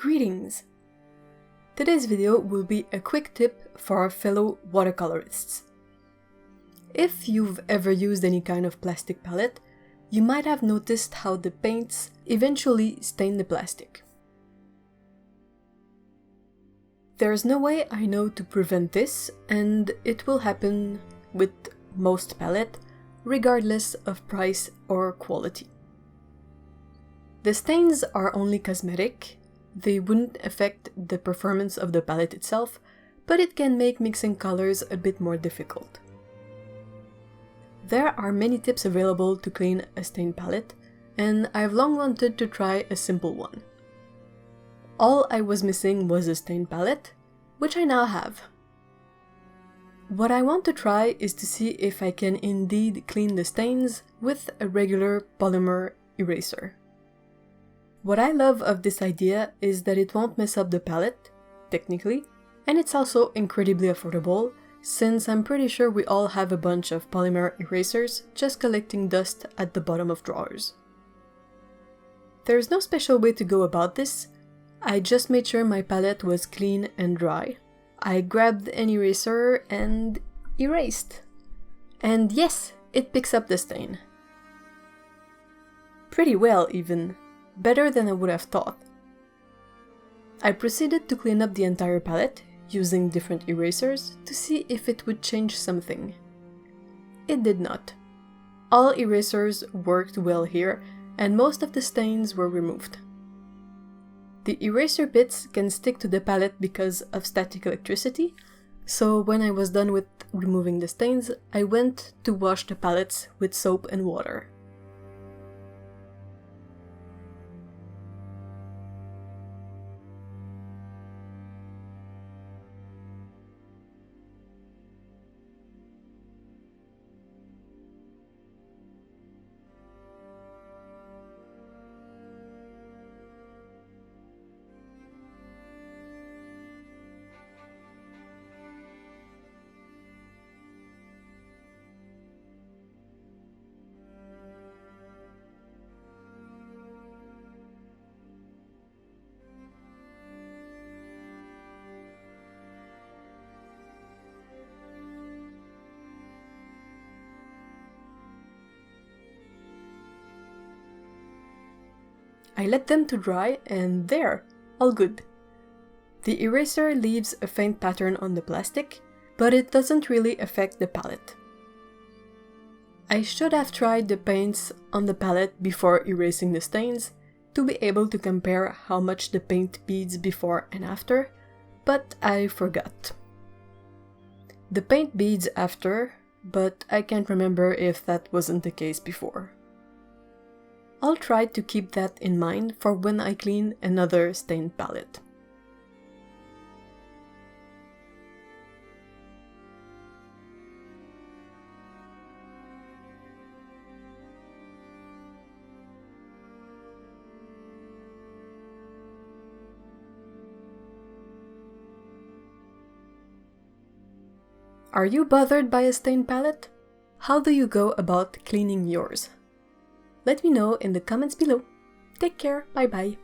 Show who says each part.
Speaker 1: Greetings! Today's video will be a quick tip for our fellow watercolorists. If you've ever used any kind of plastic palette, you might have noticed how the paints eventually stain the plastic. There's no way I know to prevent this, and it will happen with most palette, regardless of price or quality. The stains are only cosmetic. They wouldn't affect the performance of the palette itself, but it can make mixing colors a bit more difficult. There are many tips available to clean a stain palette, and I've long wanted to try a simple one. All I was missing was a stain palette, which I now have. What I want to try is to see if I can indeed clean the stains with a regular polymer eraser. What I love of this idea is that it won't mess up the palette, technically, and it's also incredibly affordable, since I'm pretty sure we all have a bunch of polymer erasers just collecting dust at the bottom of drawers. There's no special way to go about this. I just made sure my palette was clean and dry. I grabbed an eraser and erased. And yes, it picks up the stain. Pretty well, even. Better than I would have thought. I proceeded to clean up the entire palette, using different erasers, to see if it would change something. It did not. All erasers worked well here, and most of the stains were removed. The eraser bits can stick to the palette because of static electricity, so when I was done with removing the stains, I went to wash the palettes with soap and water. I let them to dry, and there, all good. The eraser leaves a faint pattern on the plastic, but it doesn't really affect the palette. I should have tried the paints on the palette before erasing the stains, to be able to compare how much the paint beads before and after, but I forgot. The paint beads after, but I can't remember if that wasn't the case before. I'll try to keep that in mind for when I clean another stained palette. Are you bothered by a stained palette? How do you go about cleaning yours? Let me know in the comments below. Take care, bye bye.